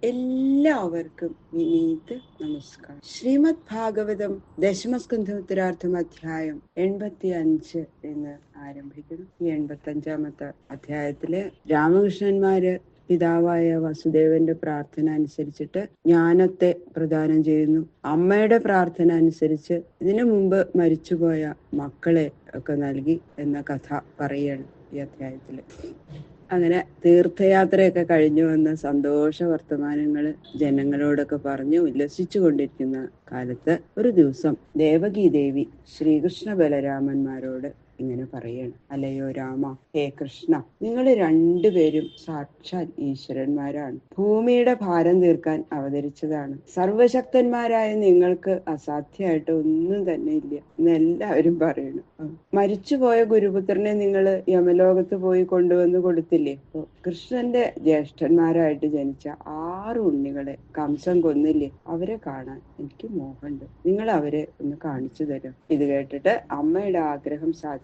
എല്ലാവർക്കും വിനീത നമസ്കാരം. ശ്രീമദ് ഭാഗവതം ദശമസ്കന്ധം ഉത്തരാർത്ഥം അധ്യായം 85 എന്ന് ആരംഭിക്കുന്നു. ഈ 85-ാമത്തെ അധ്യായത്തില് രാമകൃഷ്ണന്മാര് പിതാവായ വസുദേവന്റെ പ്രാർത്ഥന അനുസരിച്ചിട്ട് ജ്ഞാനത്തെ പ്രദാനം ചെയ്യുന്നു. അമ്മയുടെ പ്രാർത്ഥന അനുസരിച്ച് ഇതിനു മുമ്പ് മരിച്ചുപോയ മക്കളെ ഒക്കെ നൽകി എന്ന കഥ പറയാണ് ഈ അധ്യായത്തില്. അങ്ങനെ തീർത്ഥയാത്രയൊക്കെ കഴിഞ്ഞു വന്ന സന്തോഷ വർത്തമാനങ്ങള് ജനങ്ങളോടൊക്കെ പറഞ്ഞു ഉല്ലസിച്ചു കൊണ്ടിരിക്കുന്ന കാലത്ത് ഒരു ദിവസം ദേവകീ ദേവി ശ്രീകൃഷ്ണ ബലരാമന്മാരോട് ഇങ്ങനെ പറയാണ്, അല്ലയോ രാമ, ഹേ കൃഷ്ണ, നിങ്ങൾ രണ്ടുപേരും സാക്ഷാൽ ഈശ്വരന്മാരാണ്. ഭൂമിയുടെ ഭാരം തീർക്കാൻ അവതരിച്ചതാണ്. സർവശക്തന്മാരായ നിങ്ങൾക്ക് അസാധ്യമായിട്ട് ഒന്നും തന്നെ ഇല്ല എന്ന് എല്ലാവരും പറയണു. മരിച്ചുപോയ ഗുരുപുത്രനെ നിങ്ങൾ യമലോകത്ത് പോയി കൊണ്ടുവന്ന് കൊടുത്തില്ലേ? കൃഷ്ണന്റെ ജ്യേഷ്ഠന്മാരായിട്ട് ജനിച്ച 6 ഉണ്ണികളെ കംസൻ കൊന്നില്ലേ? അവരെ കാണാൻ എനിക്ക് മോഹമുണ്ട്. നിങ്ങൾ അവരെ ഒന്ന് കാണിച്ചു തരാം. ഇത് കേട്ടിട്ട് അമ്മയുടെ ആഗ്രഹം സാധിപ്പിക്കാൻ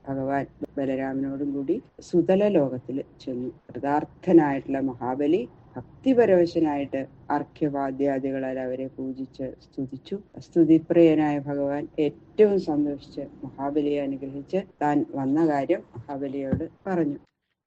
ഭഗവാൻ ബലരാമനോടും കൂടി സുതല ലോകത്തിൽ ചെന്നു. കൃതാർത്ഥനായിട്ടുള്ള മഹാബലി ഭക്തിപരവശനായിട്ട് അർഘ്യവാദ്യാദികളാൽ അവരെ പൂജിച്ച് സ്തുതിച്ചു. സ്തുതിപ്രിയനായ ഭഗവാൻ ഏറ്റവും സന്തോഷിച്ച് മഹാബലിയെ അനുഗ്രഹിച്ച് താൻ വന്ന കാര്യം മഹാബലിയോട് പറഞ്ഞു.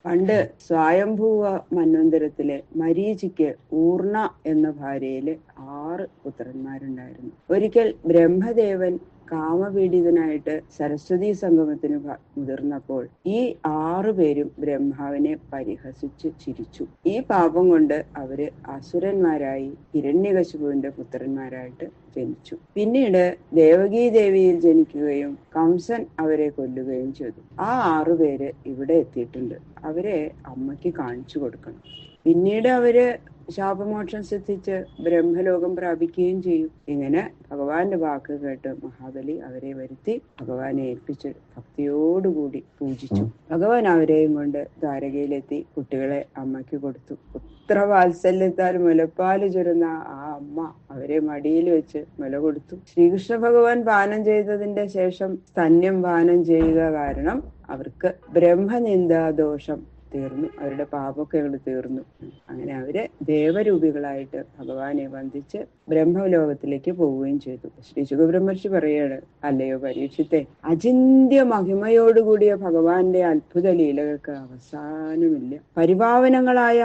പണ്ട് സ്വയംഭൂവ മന്വന്തരത്തിലെ മരീചിക്ക് ഊർണ എന്ന ഭാര്യയില് 6 പുത്രന്മാരുണ്ടായിരുന്നു. ഒരിക്കൽ ബ്രഹ്മദേവൻ കാമപീഡിതനായിട്ട് സരസ്വതി സംഗമത്തിന് മുതിർന്നപ്പോൾ ഈ 6 പേരും ബ്രഹ്മാവിനെ പരിഹസിച്ച് ചിരിച്ചു. ഈ പാപം കൊണ്ട് അവര് അസുരന്മാരായി ഹിരണ്യകശിപുവിന്റെ പുത്രന്മാരായിട്ട് ജനിച്ചു. പിന്നീട് ദേവകീ ദേവിയിൽ ജനിക്കുകയും കംസൻ അവരെ കൊല്ലുകയും ചെയ്തു. ആ 6 പേര് ഇവിടെ എത്തിയിട്ടുണ്ട്. അവരെ അമ്മയ്ക്ക് കാണിച്ചു കൊടുക്കണം. പിന്നീട് അവര് ശാപമോക്ഷം സിദ്ധിച്ച് ബ്രഹ്മലോകം പ്രാപിക്കുകയും ചെയ്യും. ഇങ്ങനെ ഭഗവാന്റെ വാക്ക് കേട്ട് മഹാബലി അവരെ വരുത്തി ഭഗവാനെ ഏൽപ്പിച്ച് ഭക്തിയോടുകൂടി പൂജിച്ചു. ഭഗവാൻ അവരെയും കൊണ്ട് ദ്വാരകയിലെത്തി കുട്ടികളെ അമ്മയ്ക്ക് കൊടുത്തു. പുത്രവാത്സല്യത്താൽ മുലപ്പാല് ചുരുന്ന ആ അമ്മ അവരെ മടിയിൽ വെച്ച് മുല കൊടുത്തു. ശ്രീകൃഷ്ണ ഭഗവാൻ പാനം ചെയ്തതിന്റെ ശേഷം സ്തന്യം പാനം ചെയ്യുക കാരണം അവർക്ക് ബ്രഹ്മനിന്ദാദോഷം തീർന്നു. അവരുടെ പാപമൊക്കെ അങ്ങോട്ട് തീർന്നു. അങ്ങനെ അവര് ദേവരൂപികളായിട്ട് ഭഗവാനെ വന്ദിച്ച് ബ്രഹ്മലോകത്തിലേക്ക് പോവുകയും ചെയ്തു. ശ്രീ ശുഖബ്രഹ്മർഷി പറയാണ്, അല്ലയോ പരീക്ഷിത്തെ, അചിന്ത്യ മഹിമയോടുകൂടിയ ഭഗവാന്റെ അത്ഭുത ലീലകൾക്ക് അവസാനമില്ല. പരിപാവനങ്ങളായ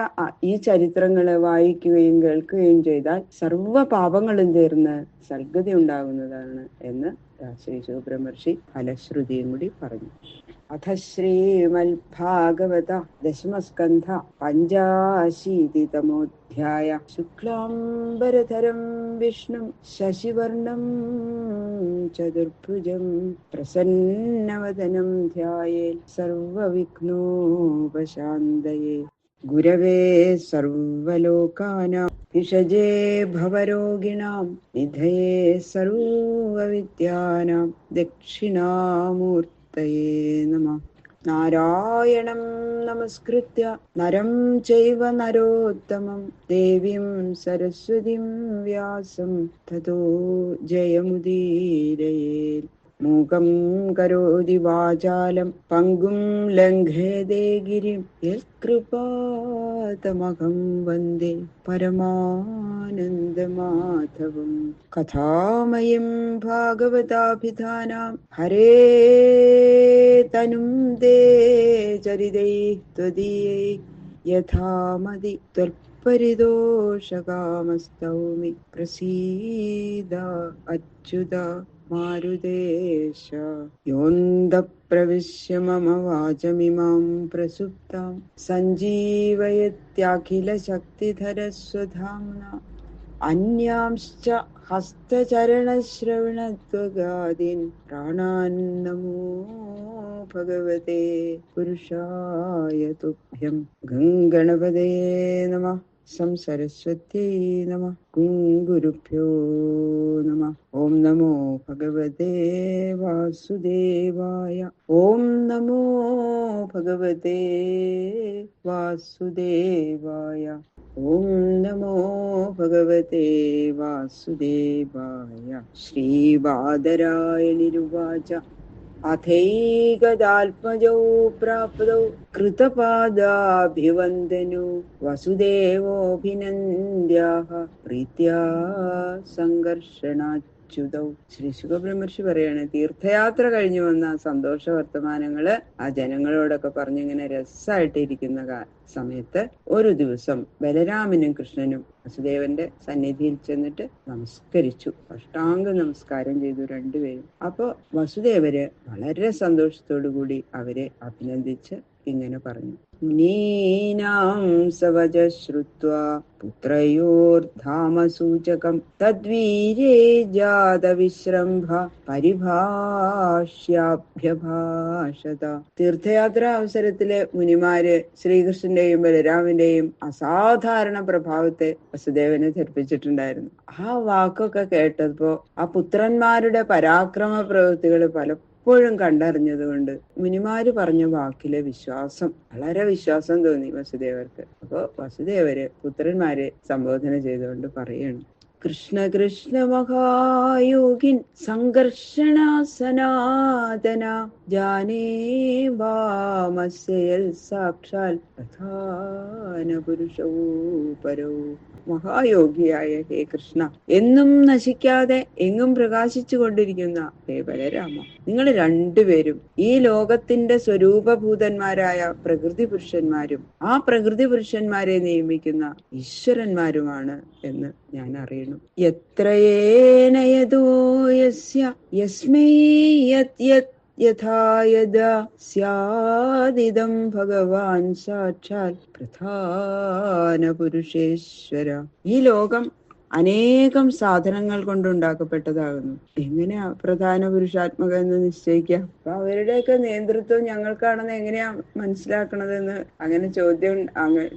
ഈ ചരിത്രങ്ങള് വായിക്കുകയും കേൾക്കുകയും ചെയ്താൽ സർവ്വ പാപങ്ങളും തീർന്ന് സദ്ഗതി ഉണ്ടാകുന്നതാണ് എന്ന് ശ്രീ ശുഖബ്രഹ്മർഷി ഫലശ്രുതിയും കൂടി പറഞ്ഞു. അഥ ശ്രീമദ്ഭാഗവത ദശമസ്കന്ധ 85-തമോധ്യായ. ശുക്ലാംബരധരം വിഷ്ണും ശശിവർണം ചതുർഭുജം പ്രസന്നവദനം ധ്യായേൽ സർവവിഘ്നോപശാന്തയേ. ഗുരവേ സർവലോകാനാം ഭിഷജേ ഭവരോഗിണാം നിധയേ സർവവിദ്യാനാം ദക്ഷിണാമൂർത്തയേ നമഃ. നാരായണം നമസ്കൃത്യ നരം ചൈവ നരോത്തമം ദേവീം സരസ്വതീം വ്യാസം തതോ ജയമുദീരയേത്. മൂകം കരോതി വാചാലം പങ്കും ലംഘേതേ ഗിരിം യത്കൃപാതമഹം വന്ദേ പരമാനന്ദമാധവം. കഥാമയം ഭാഗവതാഭിധാനാം ഹരേ തനും ദേ ചരിതൈ ത്വദീയൈ യഥാമതി ത്വൽപരിതോഷകാമസ്തൗമി പ്രസീദ അച്യുത മാരുതേശ. യോന്ത പ്രവിശ്യ മമ വാചമിമാം പ്രസുപ്താം സഞ്ജീവയത്യാഖില ശക്തിധരസ്വധാംന അന്യാംശ്ച ഹസ്തചരണശ്രവണത്വഗാദീൻ പ്രാണാൻ നമോ ഭഗവതേ പുരുഷായ തുഭ്യം. ഗംഗണപതേ നമഃ. സംസരസ്വത്യൈ നമഃ. ഗുരുഭ്യോ നമഃ. ഓം നമോ ഭഗവതേ വാസുദേവായ. ഓം നമോ ഭഗവതേ വാസുദേവായ. ഓം നമോ ഭഗവതേ വാസുദേവായ. ശ്രീബാദരായണിരുവാച അഥൈകദാത്മജൗ പ്രാപ്തൗ കൃതപാദാഭിവന്ദനു വസുദേവോഭിനന്ദ്യാഹ പ്രീത്യാ സംഘർഷണാച്യുതൗ. ശ്രീ ശുകബ്രഹ്മർഷി പറയാണ്, തീർത്ഥയാത്ര കഴിഞ്ഞു വന്ന സന്തോഷ വർത്തമാനങ്ങള് ആ ജനങ്ങളോടൊക്കെ പറഞ്ഞിങ്ങനെ രസമായിട്ടിരിക്കുന്ന സമയത്ത് ഒരു ദിവസം ബലരാമനും കൃഷ്ണനും വസുദേവന്റെ സന്നിധിയിൽ ചെന്നിട്ട് നമസ്കരിച്ചു. അഷ്ടാംഗ നമസ്കാരം ചെയ്തു രണ്ടുപേരും. അപ്പൊ വസുദേവര് വളരെ സന്തോഷത്തോടു കൂടി അവരെ അഭിനന്ദിച്ച് ഇങ്ങനെ പറഞ്ഞു: മുനീനാം സവജ ശ്രുത്വാ പുത്രയോർധാമസൂചകം തദ്വീരേ ജാത വിശ്രംഭ പരിഭാഷ്യാഭ്യഭാഷത. തീർത്ഥയാത്രാ അവസരത്തില് മുനിമാര് ശ്രീകൃഷ്ണന്റെയും ബലരാമന്റെയും അസാധാരണ പ്രഭാവത്തെ വസുദേവനെ ധരിപ്പിച്ചിട്ടുണ്ടായിരുന്നു. ആ വാക്കൊക്കെ കേട്ടപ്പോ ആ പുത്രന്മാരുടെ പരാക്രമ പ്രവൃത്തികള് പലപ്പോഴും കണ്ടറിഞ്ഞതുകൊണ്ട് മുനിമാര് പറഞ്ഞ വാക്കിലെ വിശ്വാസം, വളരെ വിശ്വാസം തോന്നി വസുദേവർക്ക്. അപ്പൊ വസുദേവര് പുത്രന്മാരെ സംബോധന ചെയ്തുകൊണ്ട് പറയണം: കൃഷ്ണ കൃഷ്ണ മഹായോഗിൻ സംഘർഷണ സനാതന ജാനേ വാമസ്യൽ സാക്ഷാൽ പ്രധാന പുരുഷോ പരോ. മഹായോഗിയായ ഹേ കൃഷ്ണ, എന്നും നശിക്കാതെ എങ്ങും പ്രകാശിച്ചു കൊണ്ടിരിക്കുന്ന ഹേ ബലരാമ, നിങ്ങൾ രണ്ടുപേരും ഈ ലോകത്തിന്റെ സ്വരൂപഭൂതന്മാരായ പ്രകൃതി പുരുഷന്മാരും ആ പ്രകൃതി പുരുഷന്മാരെ നിയമിക്കുന്ന ഈശ്വരന്മാരുമാണ് എന്ന് ഞാൻ അറിയണം. യത്രയേനയതോ യസ്യ യസ്മൈ യത് യത് യഥാ യഥാ സ്യാദിദം ഭഗവാൻ സാക്ഷാൽ പ്രധാന പുരുഷേശ്വര. ഈ ലോകം അനേകം സാധനങ്ങൾ കൊണ്ടുണ്ടാക്കപ്പെട്ടതാകുന്നു. എങ്ങനെയാ പ്രധാന പുരുഷാത്മക എന്ന് നിശ്ചയിക്കാം? അപ്പൊ അവരുടെയൊക്കെ നേതൃത്വം ഞങ്ങൾക്കാണെന്ന് എങ്ങനെയാ മനസ്സിലാക്കണതെന്ന് അങ്ങനെ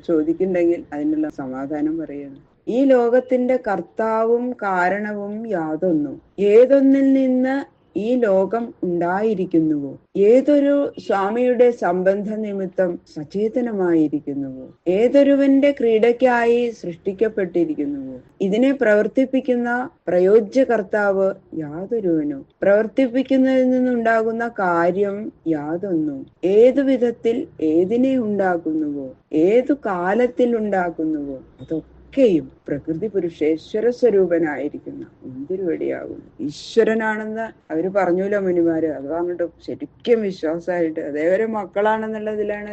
ചോദിക്കുന്നുണ്ടെങ്കിൽ അതിനുള്ള സമാധാനം പറയുന്നു. ഈ ലോകത്തിന്റെ കർത്താവും കാരണവും യാതൊന്നു. ഏതൊന്നിൽ നിന്ന് ഈ ലോകം ഉണ്ടായിരിക്കുന്നുവോ, ഏതൊരു സ്വാമിയുടെ സംബന്ധ നിമിത്തം സചേതനമായിരിക്കുന്നുവോ, ഏതൊരുവന്റെ ക്രീഡയ്ക്കായി സൃഷ്ടിക്കപ്പെട്ടിരിക്കുന്നുവോ, ഇതിനെ പ്രവർത്തിപ്പിക്കുന്ന പ്രയോജ്യ കർത്താവ് യാതൊരുവനോ, പ്രവർത്തിപ്പിക്കുന്നതിൽ നിന്നുണ്ടാകുന്ന കാര്യം യാതൊന്നും, ഏതു വിധത്തിൽ ഏതിനെ ഉണ്ടാക്കുന്നുവോ, ഏതു കാലത്തിൽ ഉണ്ടാക്കുന്നുവോ അതൊക്കെയും പ്രകൃതി പുരുഷേശ്വര സ്വരൂപനായിരിക്കുന്ന എന്തിരുവടിയാകുന്നു ഈശ്വരനാണെന്ന് അവര് പറഞ്ഞൂല മുനിമാര്. അത് പറഞ്ഞിട്ട് ശരിക്കും വിശ്വാസമായിട്ട് അതേവരെ മക്കളാണെന്നുള്ളതിലാണ്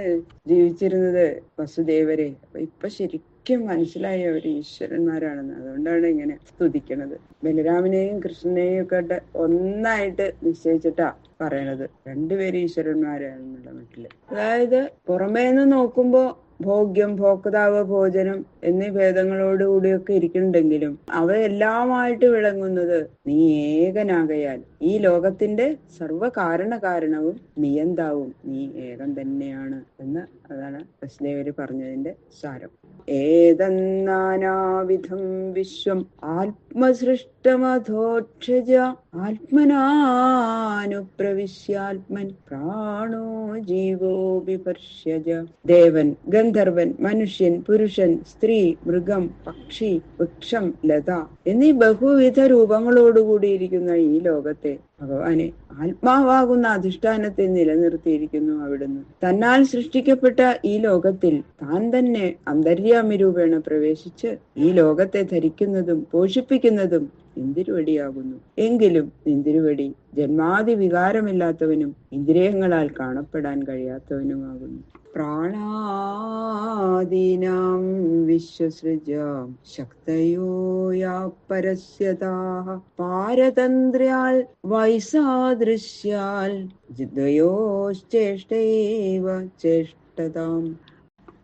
ജീവിച്ചിരുന്നത് വസുദേവരെ. അപ്പൊ ഇപ്പൊ ശരിക്കും മനസ്സിലായി അവര് ഈശ്വരന്മാരാണെന്ന്. അതുകൊണ്ടാണ് ഇങ്ങനെ സ്തുതിക്കണത്. ബലരാമനെയും കൃഷ്ണനെയും ഒക്കെ ഒന്നായിട്ട് നിശ്ചയിച്ചിട്ടാ പറയണത്. രണ്ടുപേരും ഈശ്വരന്മാരാണെന്നുള്ള മട്ടില്. അതായത് പുറമേന്ന് നോക്കുമ്പോ ഭോഗ്യം, ഭോക്താവ്, ഭോജനം എന്നീ ഭേദങ്ങളോടുകൂടിയൊക്കെ ഇരിക്കുന്നുണ്ടെങ്കിലും അവയെല്ലാമായിട്ട് വിളങ്ങുന്നത് നീ ഏകനാകയാൽ ഈ ലോകത്തിന്റെ സർവകാരണവും നിയന്താവും നീ ഏകം തന്നെയാണ് എന്ന്. അതാണ് വസുദേവര് പറഞ്ഞതിന്റെ സാരം. ഏതന്നാനാവിധം വിശ്വം ആത്മസൃഷ്ടമധോക്ഷജ ആത്മനാനുപ്രവിശ്യാത്മൻ പ്രാണോ ജീവോ വിപർഷ്യജ. ദേവൻ, ഗന്ധർവൻ, മനുഷ്യൻ, പുരുഷൻ, സ്ത്രീ, മൃഗം, പക്ഷി, വൃക്ഷം, ലത എന്നീ ബഹുവിധ രൂപങ്ങളോടുകൂടിയിരിക്കുന്ന ഈ ലോകത്തെ ഭഗവാനെ ആത്മാവാകുന്ന അധിഷ്ഠാനത്തെ നിലനിർത്തിയിരിക്കുന്നു അവിടുന്ന്. തന്നാൽ സൃഷ്ടിക്കപ്പെട്ട ഈ ലോകത്തിൽ താൻ തന്നെ അന്തര്യാമി രൂപേണ പ്രവേശിച്ച് ഈ ലോകത്തെ ധരിക്കുന്നതും പോഷിപ്പിക്കുന്നതും ഇന്ദിരുവടിയാകുന്നു. എങ്കിലും ഇന്ദിരുവടി ജന്മാദി വികാരമില്ലാത്തവനും ഇന്ദ്രിയങ്ങളാൽ കാണപ്പെടാൻ കഴിയാത്തവനുമാകുന്നു. പ്രാണാദീനാം വിശ്വസൃജാം ശക്തയോ യാ പരസ്യതാഃ പാരതന്ത്ര്യാൽ വൈസാദൃശ്യാൽ ജിദ്വയോശ്ചേഷ്ടൈവ ചേഷ്ടതാം.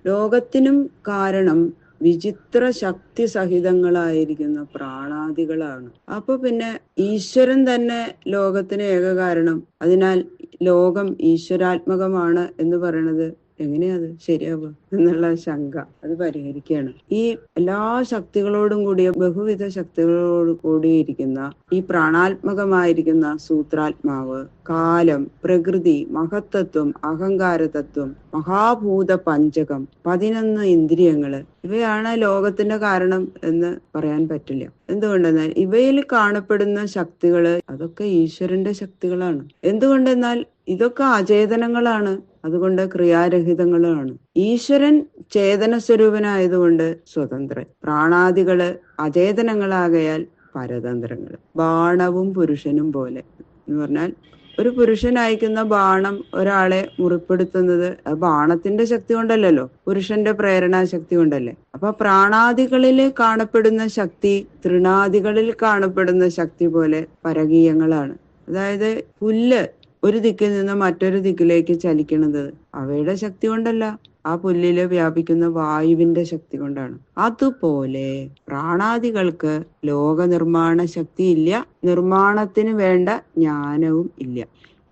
ലോകത്തിനും കാരണം വിചിത്ര ശക്തി സഹിതങ്ങളായിരിക്കുന്ന പ്രാണാദികളാണ്. അപ്പൊ പിന്നെ ഈശ്വരൻ തന്നെ ലോകത്തിന് ഏക കാരണം. അതിനാൽ ലോകം ഈശ്വരാത്മകമാണ് എന്ന് പറയണത് എങ്ങനെയാ അത് ശരിയാവുക എന്നുള്ള ശങ്ക അത് പരിഹരിക്കുകയാണ്. ഈ എല്ലാ ശക്തികളോടും കൂടിയ ബഹുവിധ ശക്തികളോട് കൂടിയിരിക്കുന്ന ഈ പ്രാണാത്മകമായിരിക്കുന്ന സൂത്രാത്മാവ്, കാലം, പ്രകൃതി, മഹത്തത്വം, അഹങ്കാര തത്വം, മഹാഭൂത പഞ്ചകം, 11 ഇന്ദ്രിയങ്ങള്, ഇവയാണ് ലോകത്തിന്റെ കാരണം എന്ന് പറയാൻ പറ്റില്ല. എന്തുകൊണ്ടെന്നാൽ ഇവയിൽ കാണപ്പെടുന്ന ശക്തികള് അതൊക്കെ ഈശ്വരന്റെ ശക്തികളാണ്. എന്തുകൊണ്ടെന്നാൽ ഇതൊക്കെ അചേതനങ്ങളാണ്, അതുകൊണ്ട് ക്രിയാരഹിതങ്ങളാണ്. ഈശ്വരൻ ചേതന സ്വരൂപനായതുകൊണ്ട് സ്വതന്ത്രൻ. പ്രാണാദികള് അചേതനങ്ങളാകയാൽ പരതന്ത്രങ്ങൾ. ബാണവും പുരുഷനും പോലെ എന്ന് പറഞ്ഞാൽ ഒരു പുരുഷൻ അയക്കുന്ന ബാണം ഒരാളെ മുറിപ്പെടുത്തുന്നത് ബാണത്തിന്റെ ശക്തി കൊണ്ടല്ലല്ലോ, പുരുഷന്റെ പ്രേരണാ ശക്തി കൊണ്ടല്ലേ. അപ്പൊ പ്രാണാദികളിൽ കാണപ്പെടുന്ന ശക്തി തൃണാദികളിൽ കാണപ്പെടുന്ന ശക്തി പോലെ പരകീയങ്ങളാണ്. അതായത് പുല്ല് ഒരു ദിക്കിൽ നിന്ന് മറ്റൊരു ദിക്കിലേക്ക് ചലിക്കുന്നത് അവയുടെ ശക്തി കൊണ്ടല്ല, ആ പുല്ലില് വ്യാപിക്കുന്ന വായുവിന്റെ ശക്തി കൊണ്ടാണ്. അതുപോലെ പ്രാണാദികൾക്ക് ലോക നിർമ്മാണ ശക്തി ഇല്ല, നിർമ്മാണത്തിന് വേണ്ട ജ്ഞാനവും ഇല്ല.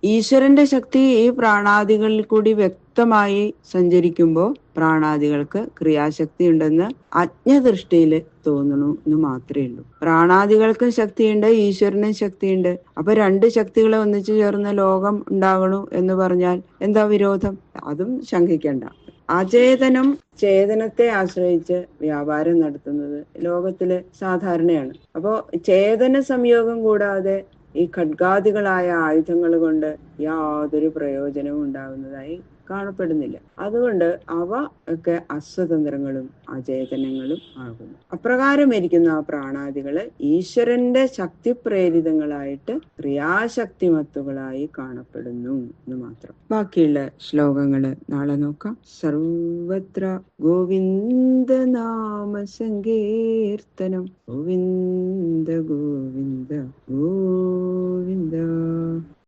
ഈശ്വരന്റെ ശക്തി ഈ പ്രാണാദികളിൽ കൂടി വ്യക്തമായി സഞ്ചരിക്കുമ്പോൾ പ്രാണാദികൾക്ക് ക്രിയാശക്തി ഉണ്ടെന്ന് അജ്ഞദൃഷ്ടിയിൽ തോന്നുന്നു എന്ന് മാത്രമേ ഉള്ളൂ. പ്രാണാദികൾക്കും ശക്തിയുണ്ട്, ഈശ്വരനും ശക്തിയുണ്ട്. അപ്പൊ രണ്ട് ശക്തികളെ ഒന്നിച്ചു ചേർന്ന ലോകം ഉണ്ടാകണു എന്ന് പറഞ്ഞാൽ എന്താ വിരോധം? അതും ശങ്കിക്കണ്ട. അചേതനം ചേതനത്തെ ആശ്രയിച്ച് വ്യാപാരം നടത്തുന്നത് ലോകത്തില് സാധാരണയാണ്. അപ്പോ ചേതന സംയോഗം കൂടാതെ ഈ ഖഡ്ഗാദികളായ ആയുധങ്ങൾ കൊണ്ട് യാതൊരു പ്രയോജനവും ഉണ്ടാകുന്നതായി കാണപ്പെടുന്നില്ല. അതുകൊണ്ട് അവ ഒക്കെ അസ്വതന്ത്രങ്ങളും അചേതനങ്ങളും ആകുന്നു. അപ്രകാരം ഇരിക്കുന്ന ആ പ്രാണാദികള് ഈശ്വരന്റെ ശക്തി പ്രേരിതങ്ങളായിട്ട് ക്രിയാശക്തിമത്തുകളായി കാണപ്പെടുന്നു എന്ന് മാത്രം. ബാക്കിയുള്ള ശ്ലോകങ്ങള് നാളെ നോക്കാം. സർവത്ര ഗോവിന്ദ നാമ സങ്കീർത്തനം, ഗോവിന്ദ ഗോവിന്ദ ഗോവിന്ദ.